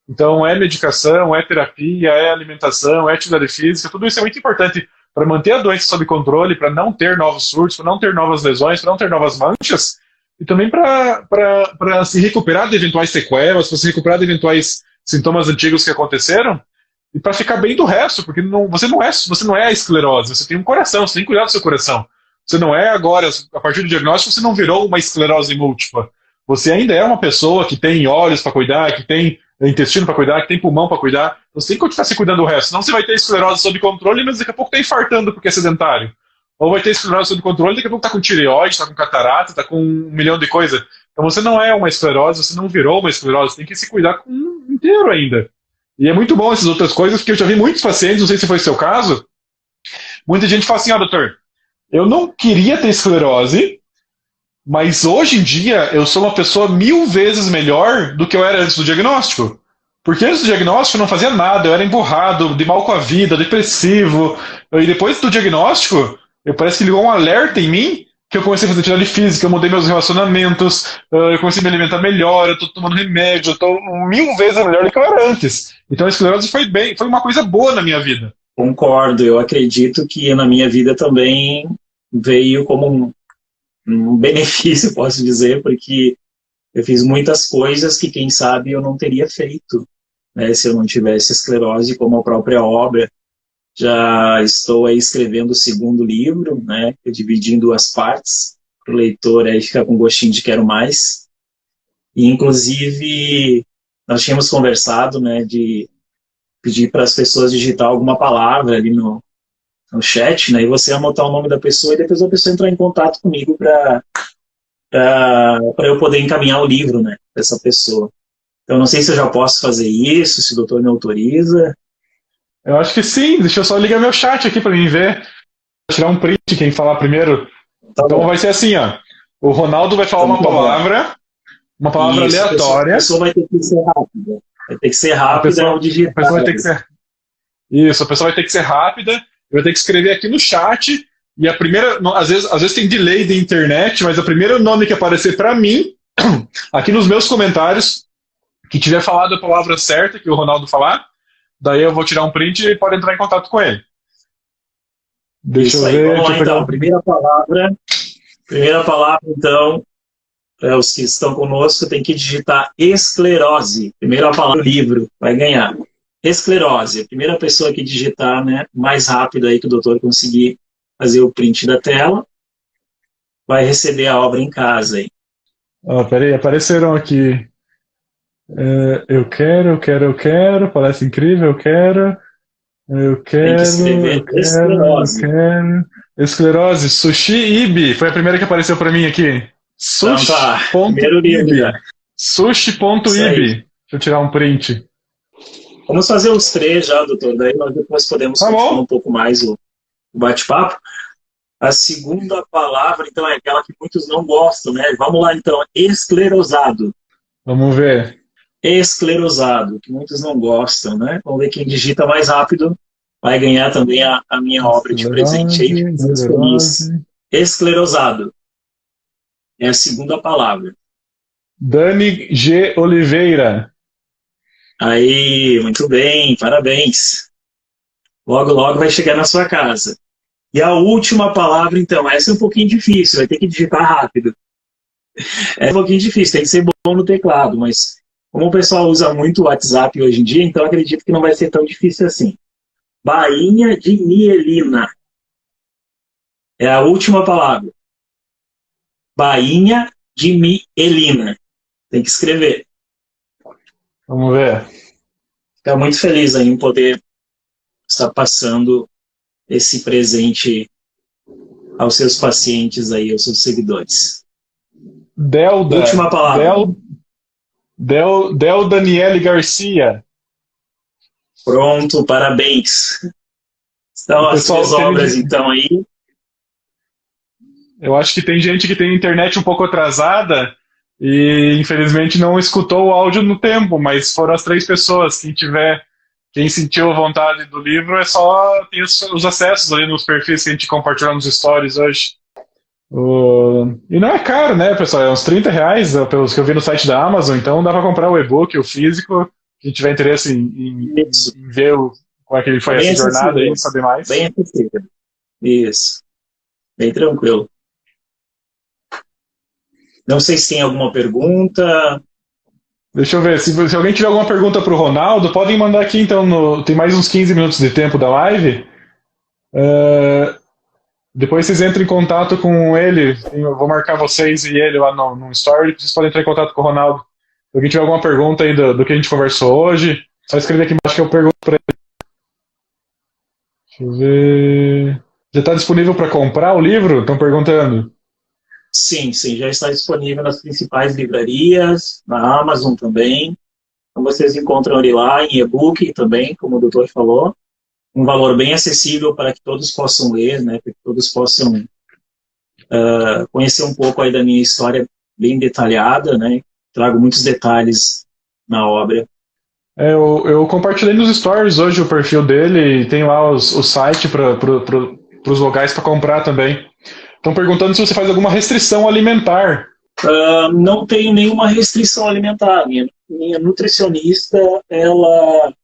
Então é medicação, é terapia, é alimentação, é atividade física, tudo isso é muito importante para manter a doença sob controle, para não ter novos surtos, para não ter novas lesões, para não ter novas manchas, e também para se recuperar de eventuais sequelas, para se recuperar de eventuais sintomas antigos que aconteceram, e para ficar bem do resto, porque você não é a esclerose, você tem um coração, você tem que cuidar do seu coração. Você não é agora, a partir do diagnóstico, você não virou uma esclerose múltipla. Você ainda é uma pessoa que tem olhos para cuidar, que tem intestino para cuidar, que tem pulmão para cuidar. Você tem que continuar se cuidando do resto. Senão você vai ter esclerose sob controle, mas daqui a pouco está infartando porque é sedentário. Ou vai ter esclerose sob controle, daqui a pouco está com tireoide, está com catarata, está com 1 milhão de coisas. Então você não é uma esclerose, você não virou uma esclerose. Você tem que se cuidar inteiro ainda. E é muito bom essas outras coisas, porque eu já vi muitos pacientes, não sei se foi o seu caso, muita gente fala assim, doutor, eu não queria ter esclerose, mas hoje em dia eu sou uma pessoa 1000 vezes melhor do que eu era antes do diagnóstico. Porque antes do diagnóstico eu não fazia nada, eu era emburrado, de mal com a vida, depressivo. E depois do diagnóstico, parece que ligou um alerta em mim, que eu comecei a fazer atividade física, eu mudei meus relacionamentos, eu comecei a me alimentar melhor, eu estou tomando remédio, eu estou 1000 vezes melhor do que eu era antes. Então a esclerose foi uma coisa boa na minha vida. Concordo, eu acredito que na minha vida também veio como um benefício, posso dizer, porque eu fiz muitas coisas que, quem sabe, eu não teria feito, né, se eu não tivesse esclerose, como a própria obra. Já estou aí escrevendo o 2º livro, né, dividindo em 2 partes, para o leitor aí ficar com gostinho de quero mais. E, inclusive, nós tínhamos conversado, né, de pedir para as pessoas digitar alguma palavra ali no chat, né, e você anotar o nome da pessoa e depois a pessoa entrar em contato comigo para eu poder encaminhar o livro, né, para essa pessoa. Então, não sei se eu já posso fazer isso, se o doutor me autoriza. Eu acho que sim, deixa eu só ligar meu chat aqui para mim ver. Vou tirar um print, quem falar primeiro. Tá, então bom. Vai ser assim, ó. O Ronaldo vai falar uma palavra isso, aleatória. A pessoa vai ter que ser rápida. Vai ter que ser rápida ao digitar. A pessoa vai ter que ser... Isso, a pessoa vai ter que ser rápida. Vai ter que escrever aqui no chat. E a primeira... Às vezes tem delay de internet, mas o primeiro nome que aparecer para mim, aqui nos meus comentários, que tiver falado a palavra certa, que o Ronaldo falar, daí eu vou tirar um print e pode entrar em contato com ele. Deixa eu ver. Vamos lá, então. Primeira palavra, então, os que estão conosco tem que digitar esclerose. Primeira palavra do livro, vai ganhar. Esclerose. A primeira pessoa que digitar, né, mais rápido aí que o doutor conseguir fazer o print da tela, vai receber a obra em casa aí. Peraí, apareceram aqui. Eu quero, parece incrível, eu quero. Tem que escrever esclerose. Esclerose, Sushi Ibi, foi a primeira que apareceu para mim aqui. Sushi.ibi. Sushi.ibi. Deixa eu tirar um print. Vamos fazer os 3 já, doutor, daí nós depois podemos continuar um pouco mais o bate-papo. A segunda palavra, então, é aquela que muitos não gostam, né? Vamos lá, então, esclerosado. Vamos ver. Esclerosado, que muitos não gostam, né? Vamos ver quem digita mais rápido vai ganhar também a minha obra de presente aí. Muito feliz. Esclerosado. É a segunda palavra. Dani G. Oliveira. Aí, muito bem, parabéns. Logo, logo vai chegar na sua casa. E a última palavra, então, essa é um pouquinho difícil, vai ter que digitar rápido. É um pouquinho difícil, tem que ser bom no teclado, mas como o pessoal usa muito o WhatsApp hoje em dia, então acredito que não vai ser tão difícil assim. Bainha de mielina. É a última palavra. Bainha de mielina. Tem que escrever. Vamos ver. Ficar muito feliz aí em poder estar passando esse presente aos seus pacientes aí, aos seus seguidores. Delda. Última palavra. Del Daniele Garcia. Pronto, parabéns. Estão as 3 obras, então, aí. Eu acho que tem gente que tem internet um pouco atrasada e, infelizmente, não escutou o áudio no tempo, mas foram as 3 pessoas. Quem sentiu a vontade do livro é só tem os acessos ali nos perfis que a gente compartilhou nos stories hoje. E não é caro, né, pessoal? É uns R$30, pelos que eu vi no site da Amazon, então dá para comprar o e-book, o físico. Quem tiver interesse em ver como é que ele foi essa jornada aí, saber mais. Bem acessível. Isso, bem tranquilo. Não sei se tem alguma pergunta. Deixa eu ver, se alguém tiver alguma pergunta para o Ronaldo, podem mandar aqui então, tem mais uns 15 minutos de tempo da live. Depois vocês entram em contato com ele, eu vou marcar vocês e ele lá no story, vocês podem entrar em contato com o Ronaldo. Se alguém tiver alguma pergunta aí do que a gente conversou hoje, só escrever aqui embaixo que eu pergunto para ele. Deixa eu ver. Já está disponível para comprar o livro? Estão perguntando. Sim, sim, já está disponível nas principais livrarias, na Amazon também. Então vocês encontram ele lá em e-book também, como o doutor falou. Um valor bem acessível para que todos possam ler, né, para que todos possam conhecer um pouco aí da minha história bem detalhada, né? Trago muitos detalhes na obra. Eu compartilhei nos stories hoje o perfil dele e tem lá o site para os locais para comprar também. Estão perguntando se você faz alguma restrição alimentar. Não tenho nenhuma restrição alimentar. Minha nutricionista, ela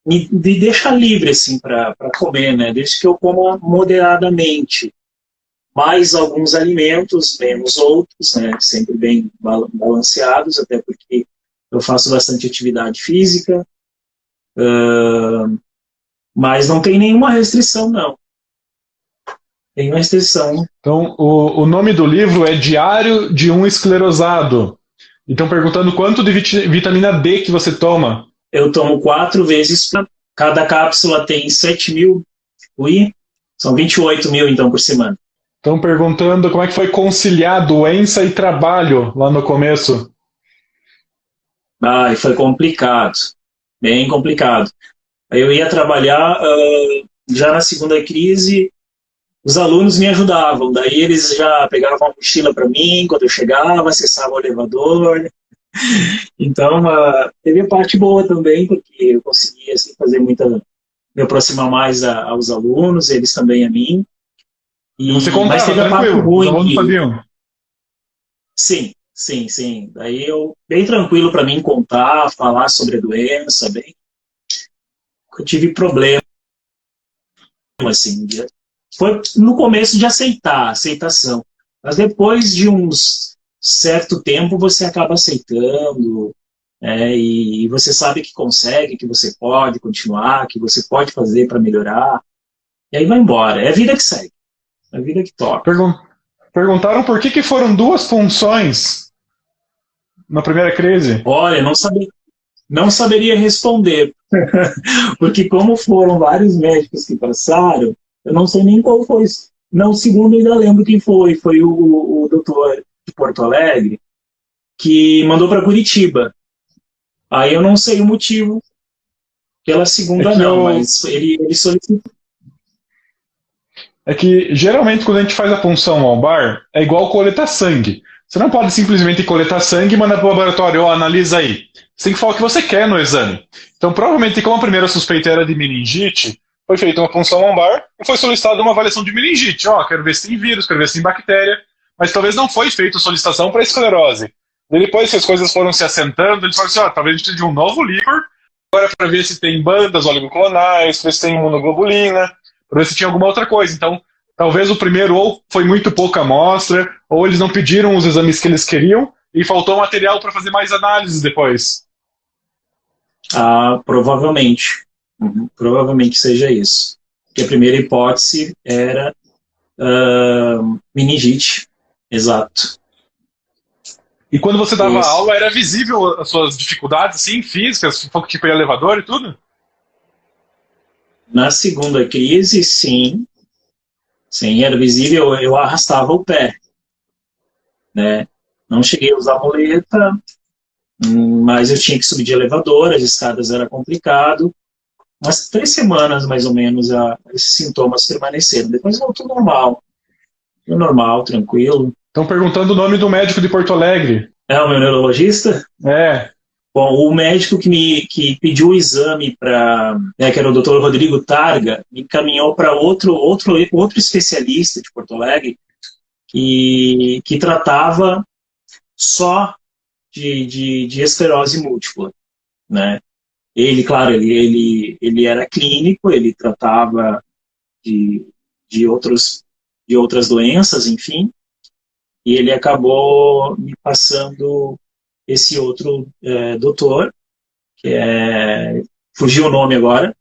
me deixa livre assim para comer, né? Desde que eu coma moderadamente. Mais alguns alimentos, menos outros, né? Sempre bem balanceados, até porque eu faço bastante atividade física. Mas não tem nenhuma restrição, não. Nenhuma restrição. Então, o nome do livro é Diário de um Esclerosado. E estão perguntando quanto de vitamina D que você toma. Eu tomo 4 vezes. Cada cápsula tem 7.000 UI. São 28.000, então, por semana. Estão perguntando como é que foi conciliar doença e trabalho lá no começo. E foi complicado. Bem complicado. Eu ia trabalhar já na segunda crise. Os alunos me ajudavam, daí eles já pegavam uma mochila para mim quando eu chegava, acessava o elevador. Então, teve a parte boa também, porque eu conseguia assim, me aproximar mais aos alunos, eles também a mim. Você contava, mas teve a parte ruim. Os alunos sabiam. Sim, sim, sim. Daí bem tranquilo para mim contar, falar sobre a doença, eu tive problema, assim, foi no começo de aceitação. Mas depois de uns certo tempo você acaba aceitando, e você sabe que consegue, que você pode continuar, que você pode fazer para melhorar. E aí vai embora. É a vida que segue. É a vida que toca. Perguntaram por que foram 2 punções na primeira crise. Olha, não saberia responder. Porque como foram vários médicos que passaram, eu não sei nem qual foi. Não, o segundo eu ainda lembro quem foi. Foi o doutor de Porto Alegre, que mandou para Curitiba. Aí eu não sei o motivo pela segunda mas ele solicitou. É que geralmente quando a gente faz a punção lombar, é igual coletar sangue. Você não pode simplesmente coletar sangue e mandar para o laboratório, analisa aí. Você tem que falar o que você quer no exame. Então, provavelmente, como a primeira suspeita era de meningite, foi feita uma punção lombar e foi solicitada uma avaliação de meningite. Quero ver se tem vírus, quero ver se tem bactéria, mas talvez não foi feita solicitação para esclerose. E depois que as coisas foram se assentando, eles falaram assim, talvez a gente precise de um novo líquor, agora para ver se tem bandas oligoclonais, para ver se tem imunoglobulina, para ver se tinha alguma outra coisa. Então, talvez o primeiro ou foi muito pouca amostra, ou eles não pediram os exames que eles queriam e faltou material para fazer mais análises depois. Provavelmente. Provavelmente seja isso. Porque a primeira hipótese era meningite. Exato. E quando você dava aula, era visível as suas dificuldades, assim, físicas, tipo elevador e tudo? Na segunda crise, sim. Sim, era visível, eu arrastava o pé. Né? Não cheguei a usar muleta, mas eu tinha que subir de elevador, as escadas era complicado. Umas 3 semanas, mais ou menos, esses sintomas permaneceram. Depois voltou normal. Normal, tranquilo. Estão perguntando o nome do médico de Porto Alegre. É o meu neurologista? É. Bom, o médico que pediu o exame para, que era o Dr. Rodrigo Targa, me encaminhou para outro especialista de Porto Alegre que tratava só de esclerose múltipla, né? Ele, claro, ele era clínico, ele tratava de, de, outros, de outras doenças, enfim, e ele acabou me passando esse outro doutor, que é... Fugiu o nome agora.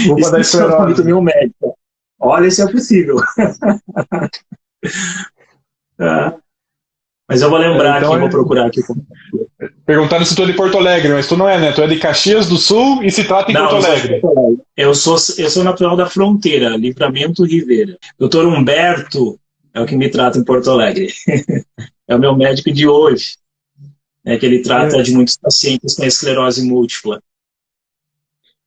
Culpa da Esqueci o nome do esclerose. meu médico. Olha se é possível. Ah, mas eu vou lembrar aqui, Então, vou procurar aqui. perguntaram se tu é de Porto Alegre, mas tu não é, né? Tu é de Caxias do Sul e se trata em Não, Porto eu sou de Alegre. Porto Alegre. Eu sou natural da fronteira, Livramento Rivera. Doutor Humberto é o que me trata em Porto Alegre. É o meu médico de hoje, que ele trata É, de muitos pacientes com esclerose múltipla.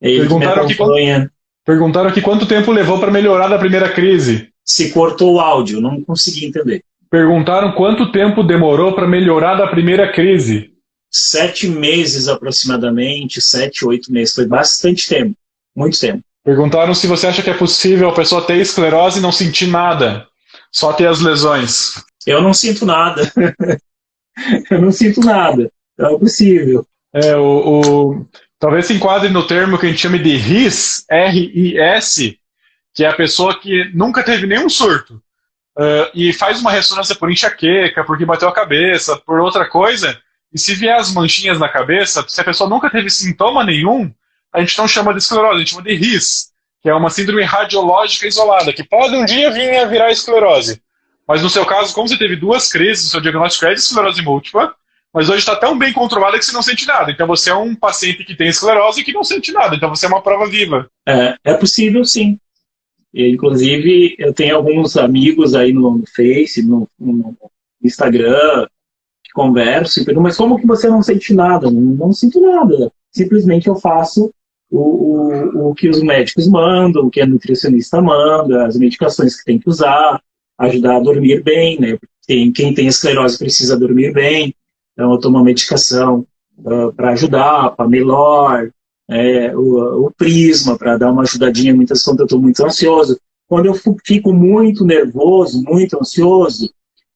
É ele que me perguntaram aqui, acompanha. perguntaram aqui quanto tempo levou para melhorar da primeira crise. Se cortou o áudio, não consegui entender. Perguntaram quanto tempo demorou para melhorar da primeira crise. 7 meses aproximadamente, 7, 8 meses. Foi bastante tempo, muito tempo. Perguntaram se você acha que é possível a pessoa ter esclerose e não sentir nada, só ter as lesões. Eu não sinto nada. Eu não sinto nada. Então é possível. É, talvez se enquadre no termo que a gente chama de RIS, R-I-S, que é a pessoa que nunca teve nenhum surto. E faz uma ressonância por enxaqueca, porque bateu a cabeça, por outra coisa, e se vier as manchinhas na cabeça, se a pessoa nunca teve sintoma nenhum, a gente não chama de esclerose, a gente chama de RIS, que é uma síndrome radiológica isolada, que pode um dia vir a virar esclerose. Mas no seu caso, como você teve 2 crises, o seu diagnóstico é de esclerose múltipla, mas hoje está tão bem controlada que você não sente nada. Então você é um paciente que tem esclerose e que não sente nada, então você é uma prova viva. É possível, sim. Inclusive, eu tenho alguns amigos aí no Face, no Instagram, que conversam, mas como que você não sente nada? Não sinto nada. Simplesmente eu faço o que os médicos mandam, o que a nutricionista manda, as medicações que tem que usar, ajudar a dormir bem, né? Quem tem esclerose precisa dormir bem, então eu tomo uma medicação para ajudar, para melhor, o prisma para dar uma ajudadinha muitas vezes quando eu estou muito ansioso. Quando eu fico muito nervoso, muito ansioso,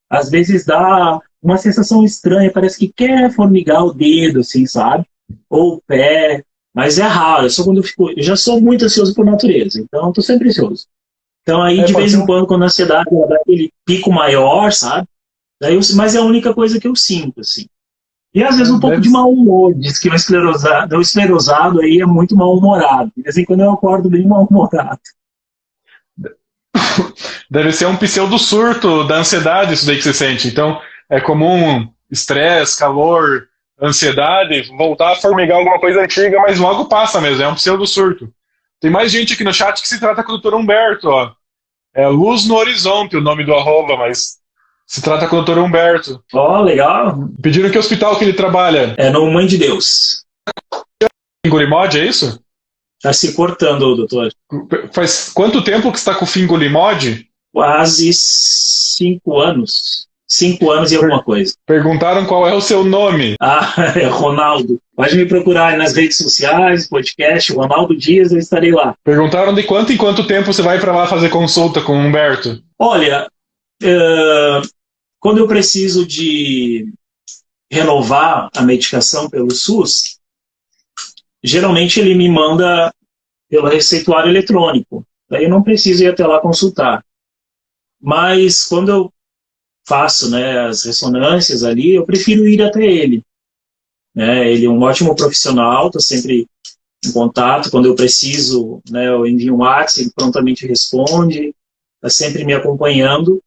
às vezes dá uma sensação estranha, parece que quer formigar o dedo, assim, sabe? Ou o pé, mas é raro. Só quando eu já sou muito ansioso por natureza, então estou sempre ansioso. Então aí de Pode vez ser em quando, quando a ansiedade ela dá aquele pico maior, sabe? Mas é a única coisa que eu sinto, assim. E às vezes um pouco deve, de mau humor. Diz que o esclerosado aí é muito mal-humorado. De vez em quando eu acordo bem mal-humorado. deve ser um pseudo-surto da ansiedade isso daí que você sente. Então, é comum estresse, calor, ansiedade, voltar a formigar alguma coisa antiga, mas logo passa mesmo, é um pseudo-surto. Tem mais gente aqui no chat que se trata com o Dr. Humberto, ó. É Luz no Horizonte o nome do arroba, mas se trata com o Dr. Humberto. Ó, legal. Pediram que hospital que ele trabalha. É no Mãe de Deus. Em Gurimod, é isso? Tá se cortando, doutor. Faz quanto tempo que você está com o Fingolimod? Quase 5 anos. 5 anos e alguma coisa. Perguntaram qual é o seu nome. Ah, é Ronaldo. Pode me procurar aí nas redes sociais, podcast, Ronaldo Dias, eu estarei lá. Perguntaram de quanto em quanto tempo você vai para lá fazer consulta com o Humberto. Olha, quando eu preciso de renovar a medicação pelo SUS, geralmente ele me manda pelo receituário eletrônico. Daí eu não preciso ir até lá consultar. Mas quando eu faço, né, as ressonâncias ali, eu prefiro ir até ele. Ele é um ótimo profissional, estou sempre em contato. Quando eu preciso, né, eu envio um WhatsApp, ele prontamente responde, está sempre me acompanhando.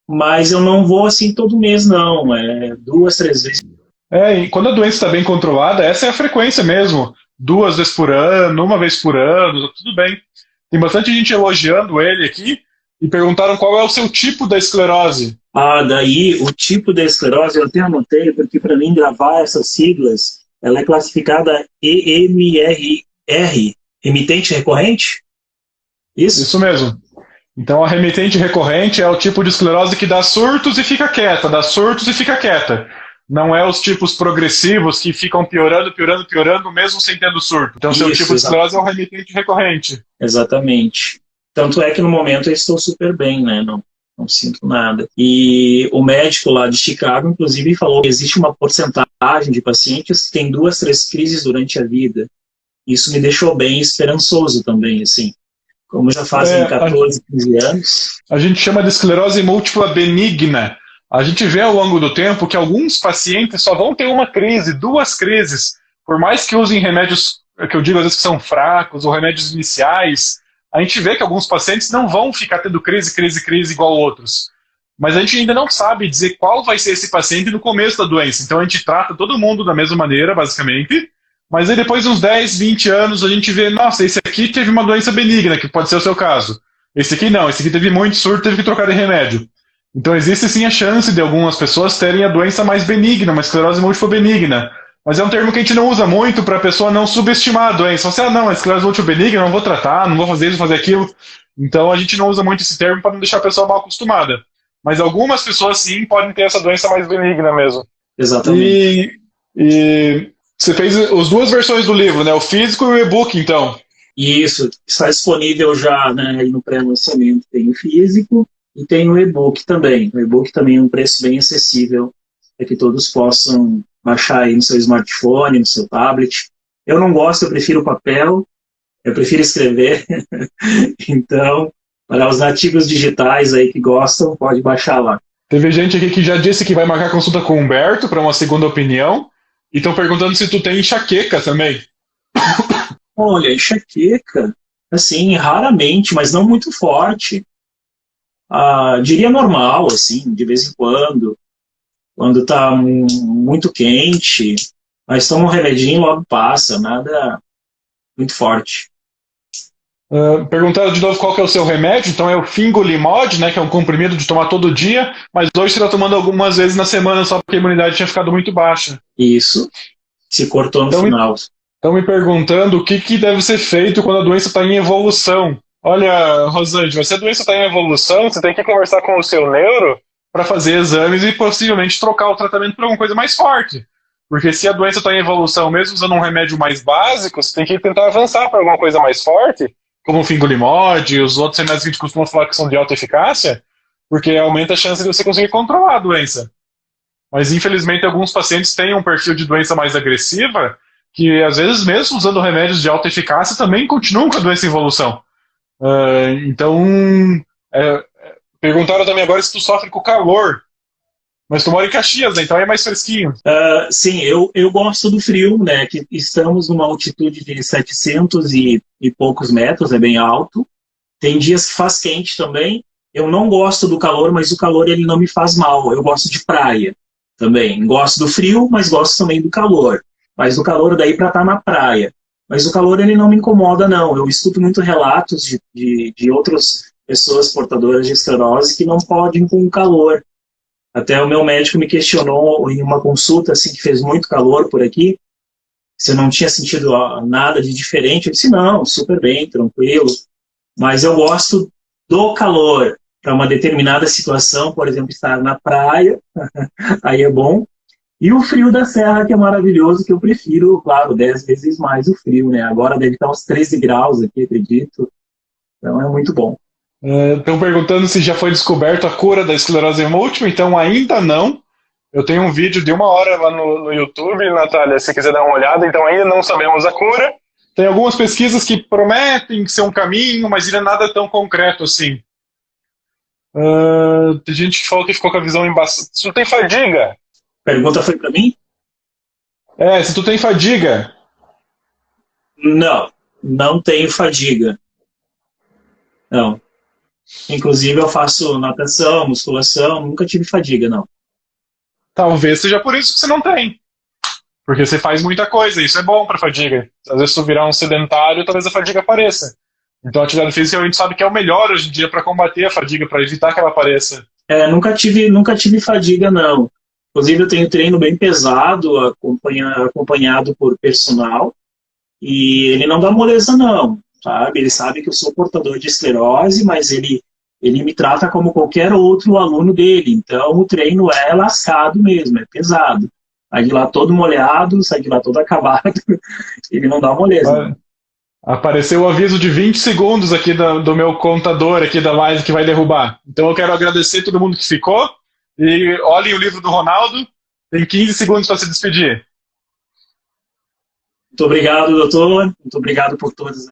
Mas eu não vou assim todo mês, não. 2, 3 vezes. E quando a doença está bem controlada, essa é a frequência mesmo. 2 vezes por ano, 1 vez por ano, tudo bem. Tem bastante gente elogiando ele aqui e perguntaram qual é o seu tipo da esclerose. Daí o tipo da esclerose eu até anotei, porque para mim gravar essas siglas, ela é classificada EMRR, remitente recorrente? Isso mesmo. Então a remitente recorrente é o tipo de esclerose que dá surtos e fica quieta, dá surtos e fica quieta. Não é os tipos progressivos que ficam piorando, piorando, piorando, mesmo sem tendo surto. Então, seu tipo de esclerose é o remitente recorrente. Exatamente. Tanto é que no momento eu estou super bem, né? Não não sinto nada. E o médico lá de Chicago, inclusive, falou que existe uma porcentagem de pacientes que tem 2, 3 crises durante a vida. Isso me deixou bem esperançoso também, assim. Como já fazem 14, 15 anos. A gente chama de esclerose múltipla benigna. A gente vê ao longo do tempo que alguns pacientes só vão ter uma crise, 2 crises, por mais que usem remédios, que eu digo às vezes que são fracos, ou remédios iniciais, a gente vê que alguns pacientes não vão ficar tendo crise igual outros. Mas a gente ainda não sabe dizer qual vai ser esse paciente no começo da doença. Então a gente trata todo mundo da mesma maneira, basicamente, mas aí depois de uns 10, 20 anos a gente vê, nossa, esse aqui teve uma doença benigna, que pode ser o seu caso. Esse aqui não, esse aqui teve muito surto, teve que trocar de remédio. Então existe sim a chance de algumas pessoas terem a doença mais benigna, uma esclerose múltipla benigna. Mas é um termo que a gente não usa muito para a pessoa não subestimar a doença. Você, não, a esclerose múltipla benigna, não vou tratar, não vou fazer isso, fazer aquilo. Então a gente não usa muito esse termo para não deixar a pessoa mal acostumada. Mas algumas pessoas sim podem ter essa doença mais benigna mesmo. Exatamente. E você fez as 2 versões do livro, né? O físico e o e-book, então. Isso, está disponível já, né, aí no pré-lançamento. Tem o físico e tem o e-book também. O e-book também é um preço bem acessível para que todos possam baixar aí no seu smartphone, no seu tablet. Eu não gosto, eu prefiro o papel, eu prefiro escrever. Então, para os nativos digitais aí que gostam, pode baixar lá. Teve gente aqui que já disse que vai marcar consulta com o Humberto para uma segunda opinião. E estão perguntando se tu tem enxaqueca também. Olha, enxaqueca, assim, raramente, mas não muito forte. Diria normal, assim, de vez em quando está muito quente, mas toma um remedinho e logo passa, nada muito forte. Perguntaram de novo qual que é o seu remédio. Então é o Fingolimod, né, que é um comprimido de tomar todo dia, mas hoje você está tomando algumas vezes na semana só porque a imunidade tinha ficado muito baixa. Isso, se cortou no final. Estão me perguntando o que deve ser feito quando a doença está em evolução. Olha, Rosângela, se a doença está em evolução, você tem que conversar com o seu neuro para fazer exames e possivelmente trocar o tratamento por alguma coisa mais forte. Porque se a doença está em evolução, mesmo usando um remédio mais básico, você tem que tentar avançar para alguma coisa mais forte, como o Fingolimod e os outros remédios que a gente costuma falar que são de alta eficácia, porque aumenta a chance de você conseguir controlar a doença. Mas, infelizmente, alguns pacientes têm um perfil de doença mais agressiva, que, às vezes, mesmo usando remédios de alta eficácia, também continuam com a doença em evolução. Perguntaram também agora se tu sofre com calor. Mas tu mora em Caxias, né? Então é mais fresquinho. Sim, eu gosto do frio, né? Que estamos numa altitude de 700 e poucos metros, é bem alto. Tem dias que faz quente também. Eu não gosto do calor, mas o calor ele não me faz mal. Eu gosto de praia também. Gosto do frio, mas gosto também do calor. Mas do calor daí para estar na praia. Mas o calor ele não me incomoda, não. Eu escuto muito relatos de outras pessoas portadoras de esclerose que não podem com o calor. Até o meu médico me questionou em uma consulta assim, que fez muito calor por aqui, se eu não tinha sentido nada de diferente. Eu disse, não, super bem, tranquilo. Mas eu gosto do calor para uma determinada situação, por exemplo, estar na praia, aí é bom. E o frio da serra, que é maravilhoso, que eu prefiro, claro, 10 vezes mais o frio, né? Agora deve estar uns 13 graus aqui, acredito. Então é muito bom. Estão perguntando se já foi descoberto a cura da esclerose múltipla, então ainda não. Eu tenho um vídeo de 1 hora lá no YouTube, Natália, se quiser dar uma olhada, então ainda não sabemos a cura. Tem algumas pesquisas que prometem ser um caminho, mas ainda nada tão concreto assim. Tem gente que falou que ficou com a visão embaçada. Se tu tem fadiga? Pergunta foi para mim? Se tu tem fadiga? Não tenho fadiga. Não. Inclusive eu faço natação, musculação, nunca tive fadiga, não. Talvez seja por isso que você não tem. Porque você faz muita coisa, isso é bom para fadiga. Às vezes se tu virar um sedentário, talvez a fadiga apareça. Então a atividade física a gente sabe que é o melhor hoje em dia para combater a fadiga, para evitar que ela apareça. Nunca tive fadiga, não. Inclusive eu tenho treino bem pesado, acompanhado por personal, e ele não dá moleza, não. Sabe? Ele sabe que eu sou portador de esclerose, mas ele me trata como qualquer outro aluno dele. Então, o treino é lascado mesmo, é pesado. Sai de lá todo molhado, sai de lá todo acabado. Ele não dá moleza. Apareceu o aviso de 20 segundos aqui do meu contador aqui da live que vai derrubar. Então eu quero agradecer todo mundo que ficou. E olhem o livro do Ronaldo. Tem 15 segundos para se despedir. Muito obrigado, doutor. Muito obrigado por todas